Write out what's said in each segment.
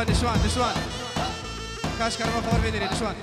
نشوان کاش کرما خبر بداری نشوان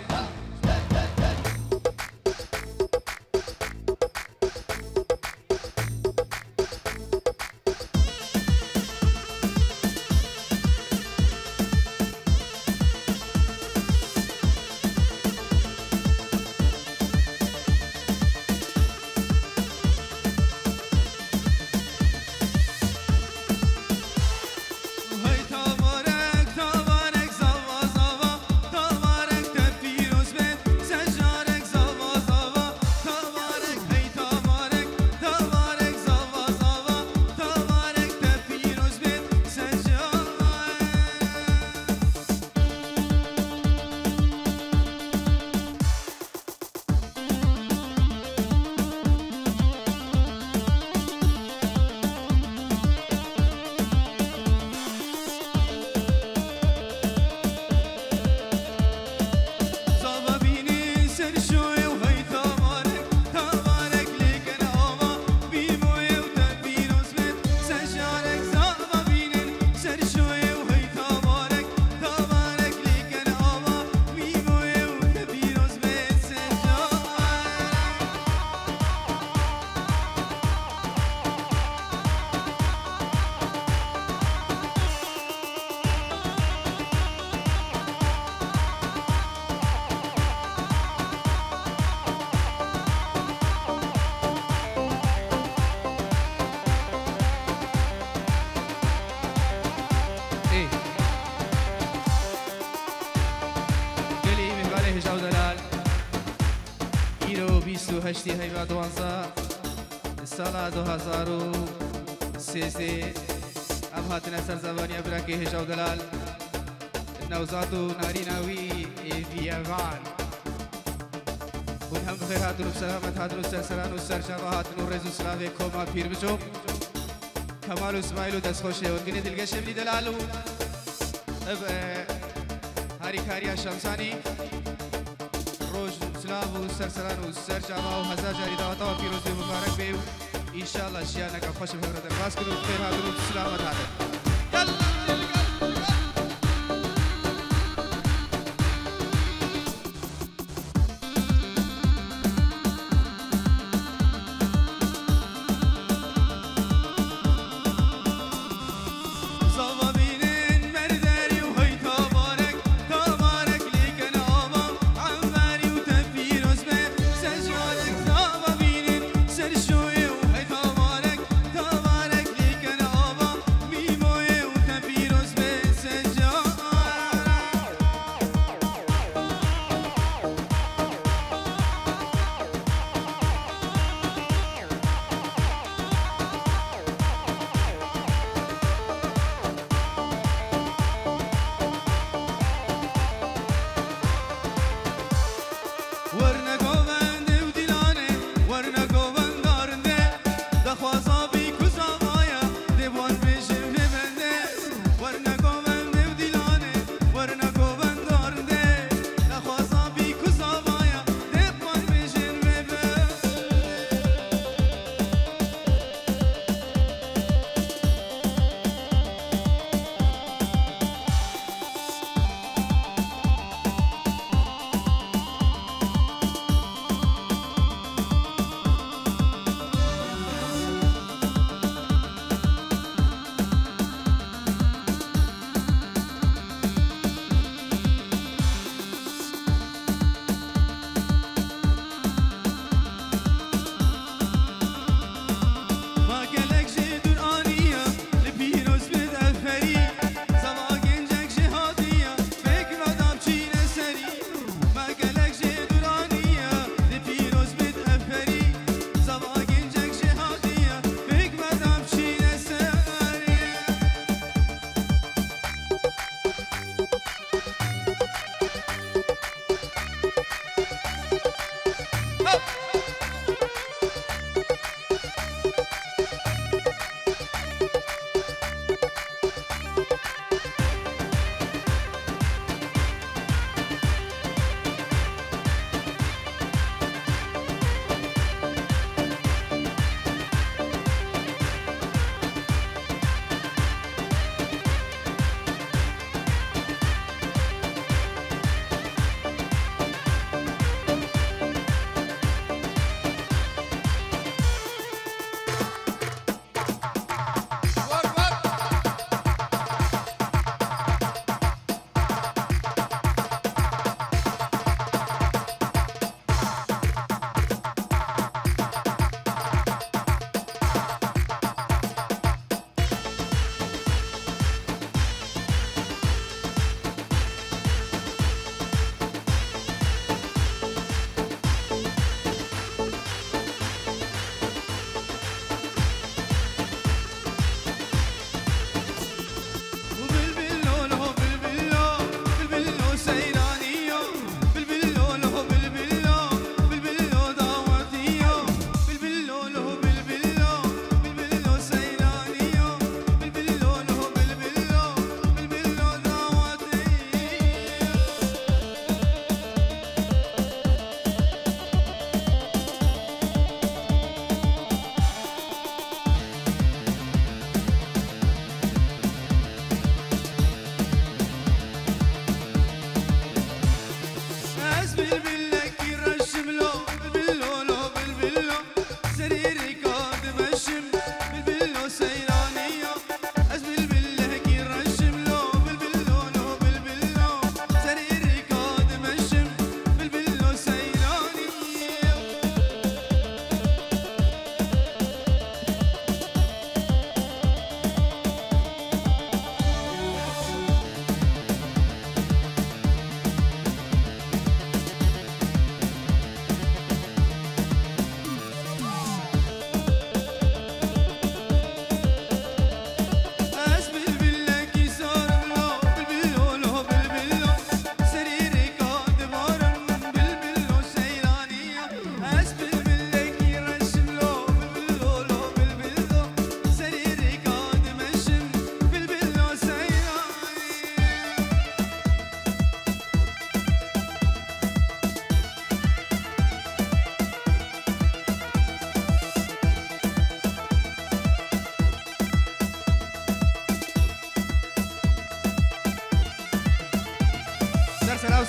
هشتی هیوا دوانزا سال 2013 اب هاتنا سرزبانی ابراکی هجاو دلال نوزاد و ناریناوی ویوان هم بخیر هاتون و سلامت هاتون و سرسران و سرشاب هاتون و رز و سلاوی کوما پیر بچو کمال و اسماعیل و دست خوشه ورگنی دلگش ابنی دلالو اب هاری کاریا شمسانی روز سلام و سرسران و سرشابا و هزار جاری دعوتا و پیروزی مبارک بیو انشاءالله شیانه که خوش بخیر درخواست کنو بخیر هاتون و سلامت هاتون Sergio, hey, Tamarek, Tamarek, Liken, Ava, Mimo.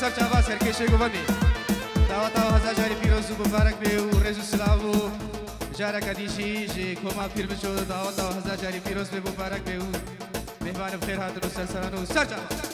سر چاوا سرکشه گوانی دعوت هزار جاری پیروز و مبارک به و رز و سلام و جارا کدیشی جی کما پیر بچو دعوت هزار جاری پیروز به مبارک به و مهمان بخیر حاضر و سرسران و سر چاوا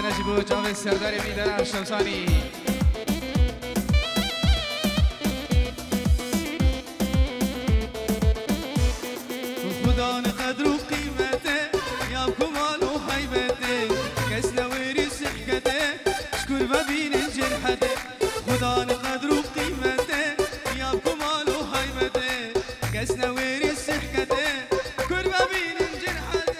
نجیب جاوید سردار میدن شمسانی خدا قدر و قیمته یا کمال و حیبته کس نویری صحکته شکر ببین جرحته خدا قدر و قیمته یا کمال و حیبته کس نویری صحکته شکر ببین جرحته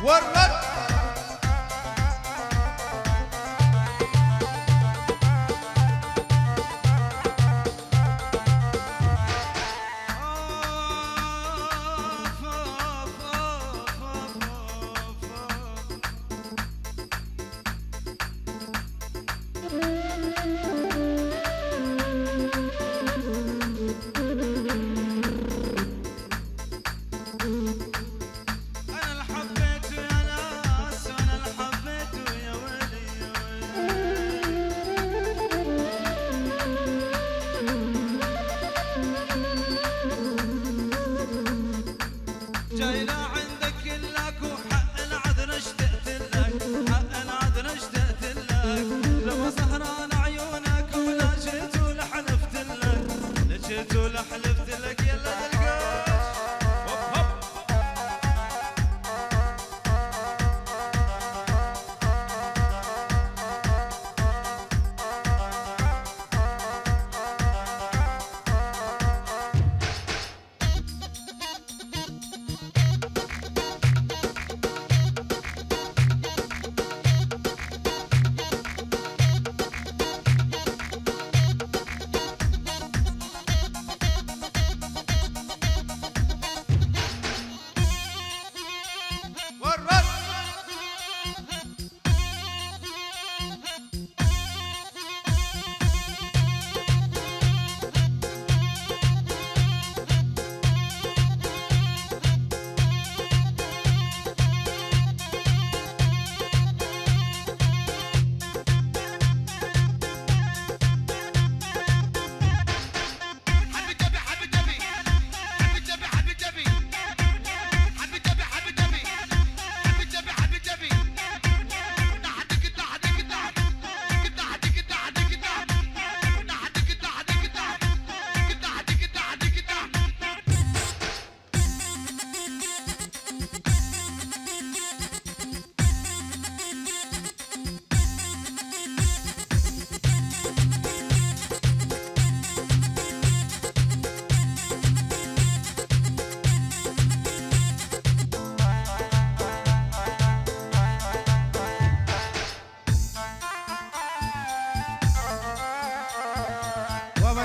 ورد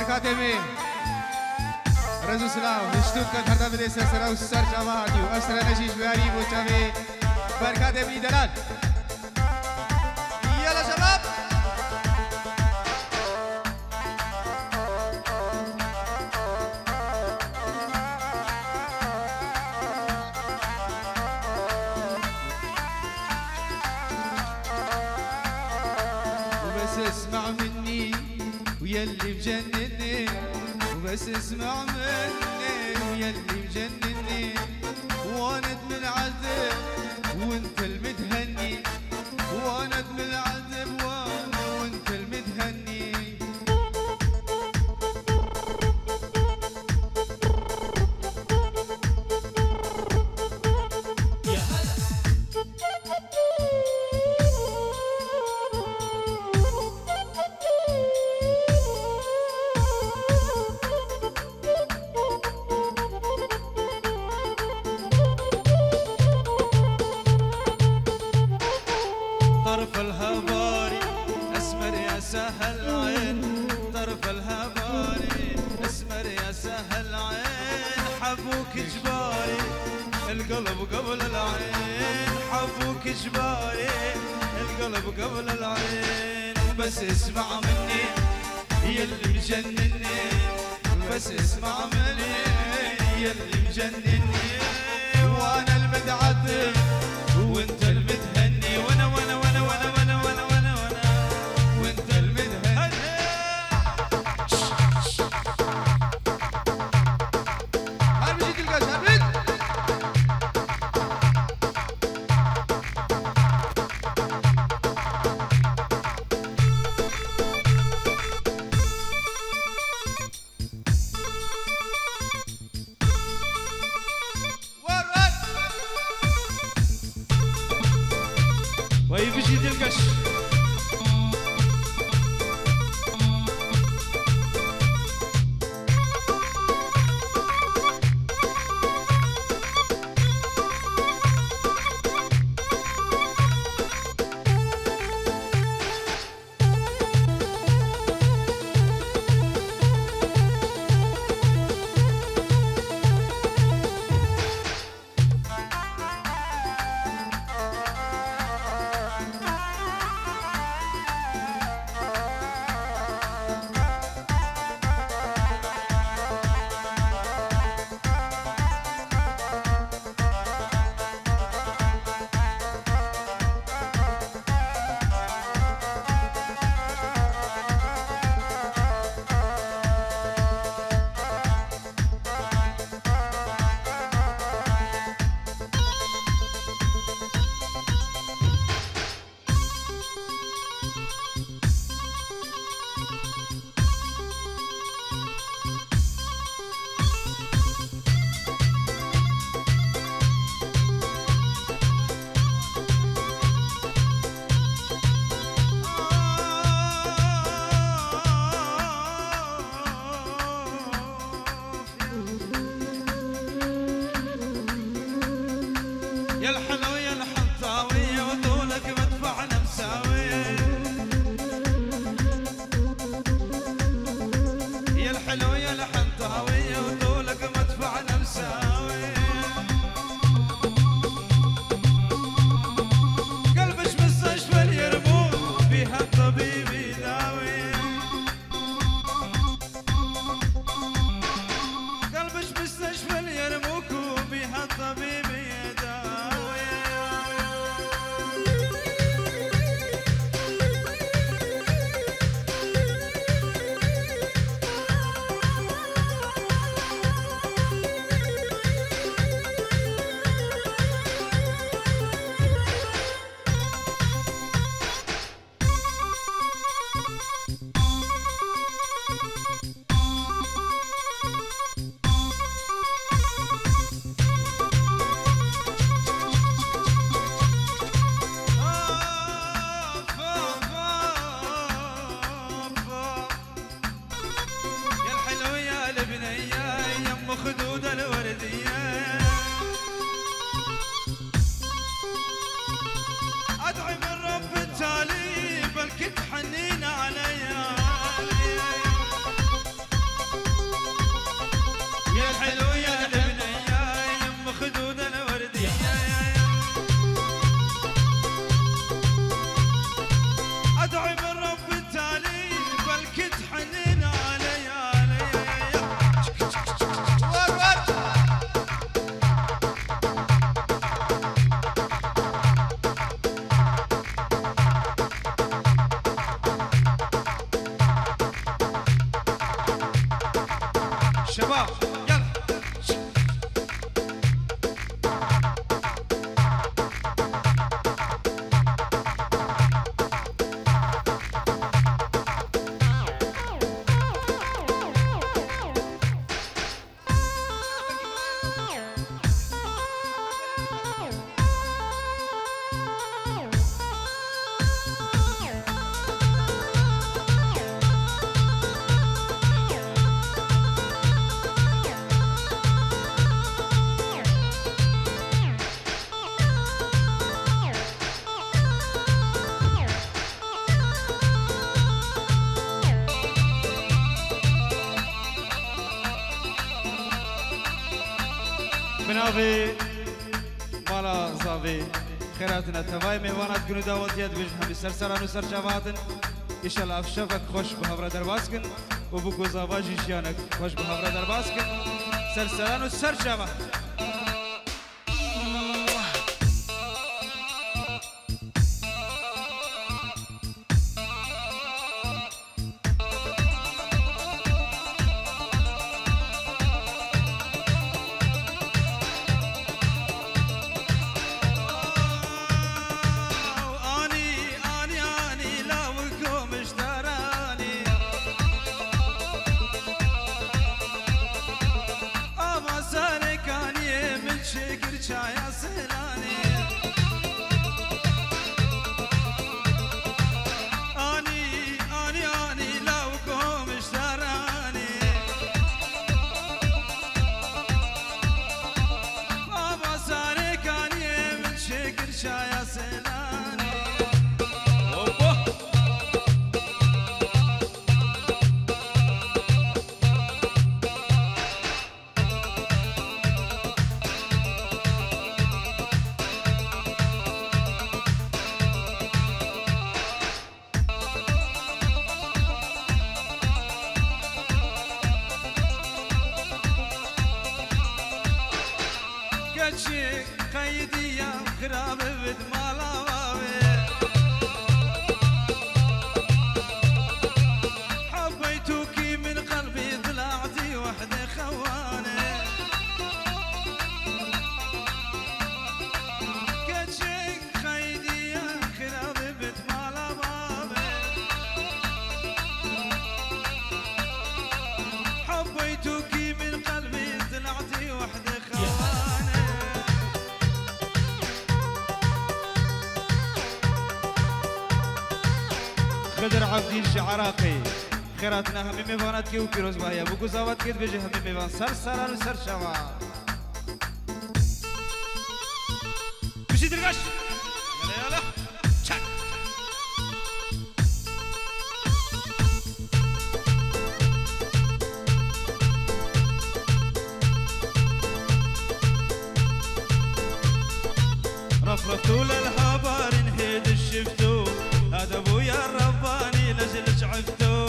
كاتمي رزو سلام نشتوت كان هردا بدي سرسرا وسر جماعتي وأسر نجيش بياري وشامي بركاتمي دلال يلا شباب وبس اسمع مني ويلي مجنني وبس اسمع مني ويلي مجنني وانا من العذب وانت المتهني وانا من العذب وانت المتهني يا هلا طرف الهباري اسمر يا سهل عين طرف الهباري اسمر يا سهل عين حبوك جباري القلب قبل العين حبوك جباري القلب قبل العين بس اسمع مني يلي مجنني بس اسمع مني يلي مجنني وانا المتعذب وانت المتهني وانا وانا وانا وانا وانا وانا وانا وانا وانت المتهني هل بجيت القاش هل ويبجيد القش يا الحلو يا الحنطاوية وطولك مدفعنا مساوي يا الحلو يا الحنطاوية وطولك مدفعنا مساوي قلبش مستشفى يرمون فيها الطبيب يداوي قلبش مستشفى يرموك وبيها الطبيب يداوي خدود الوردية أدعي من رب التالي بلكي تحنين عليا يا الحلو يا البنية يم خدود الوردية أدعي من رب التالي بلكي تحنين عليا شباب يلا بنافي مالا صافي خيراتنا تباي ميوانات كنو داوت يد بجهم سرسران وسر شافاتن ان شاء الله افشفك خوش بهبره درباسكن وبكو زواجي شيانك خوش بهبره درباسكن سرسران وسر شافات يا سلاني اني لو قوم اشتراني بابا ساري كان من شكر يا سلاني شيك قيدي يا خراب بد مالا حبيتك من قلبي طلعتي وحدة خوانة شيك قيدي يا خراب بد مالا حبيتك من قلبي طلعتي وحدة خوانة خضر عبدي الشعراقي خيراتنا همي ميوانات كي وكيروز باهيا بوكو زاوات كيد بيجي همي ميوان سر سران وسر شوا وشي دلقش يلا يلا تشك رفرفتوا للهبار نهيد الشفتو هذا ابويا الرباني لجل عفتو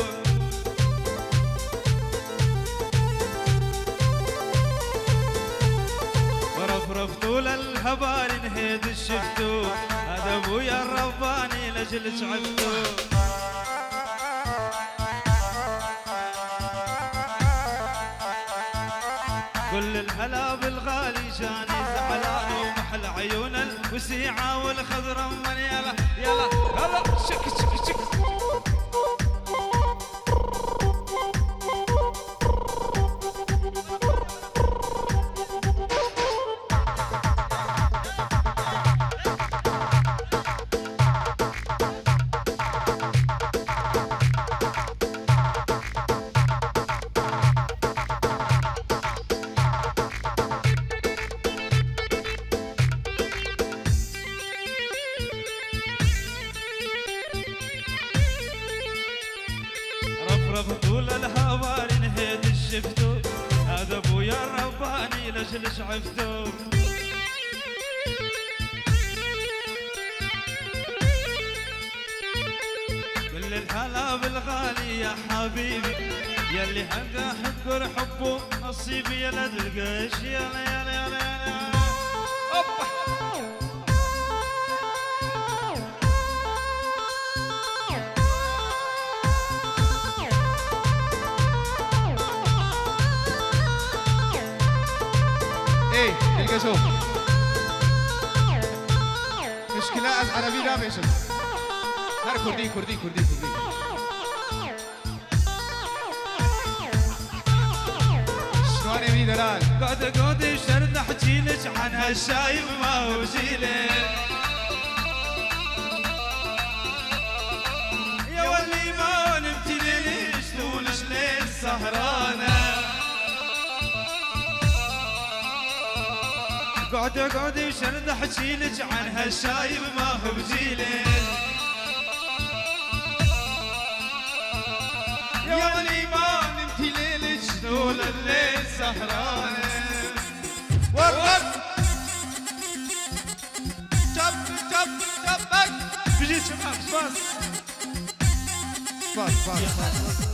رفرفتوا للهبار نهيد الشفتو هذا ابويا الرباني لجل عفتو كل الهلا بالغالي جاني زعلان ومحل عيون الوسيعة والخضرة من يلا يلا يلا شك شك شك رفرفتوا للهوار نهيد الشفتو هذا ابويا الرباني لجلش عفتو كل الهلا بالغالي يا حبيبي يلي هذا حق الحب نصيبي يا لد القش يلا يلا يلا يلا ايه القشوم مشكلة از عربي دا بيشم هر كردي كردي كردي كردي شلون يمني دلال قعد شرد احكيلك عن هالشايب ما هو جيلك يا ولي ما نبتي ليش طولش ليل سهرانه قعد وشرد احكيلك عن هالشايب ما هو بجيلك يا ولي ما نمتي ليلك طول الليل سهرانه والله جب جب جبك بجيت شباب باص باص باص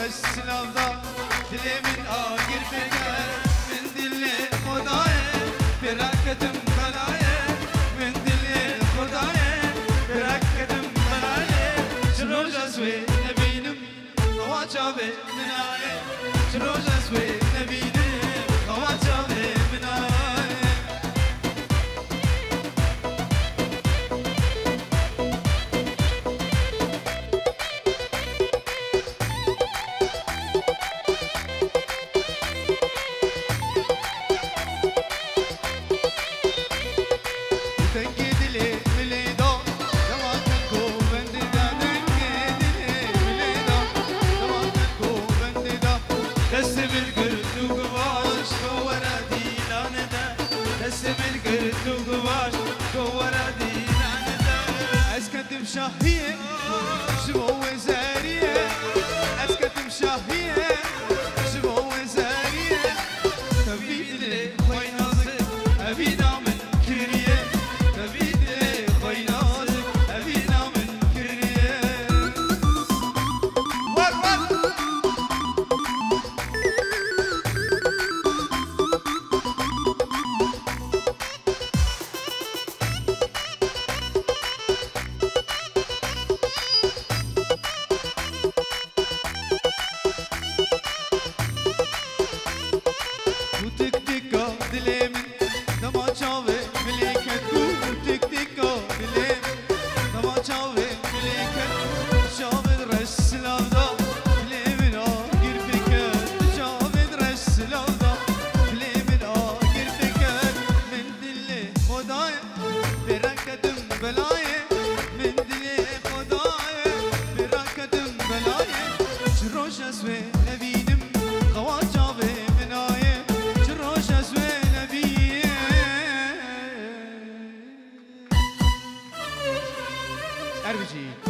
رسلم دا دل من آگیر بگر من دل خدای برکتم بلایه من دل خدای برکتم بلایه چرا جسوی نبینم هوا چاوه منایه چرا جسوی نبینم هوا چاوه منایه شاهية شبو وزارية أسكتم شاهية شبو وزارية تبيد لي خوي ناصر أبينا من كرية تبيد لي خوي ناصر أبينا من كرية ور RBG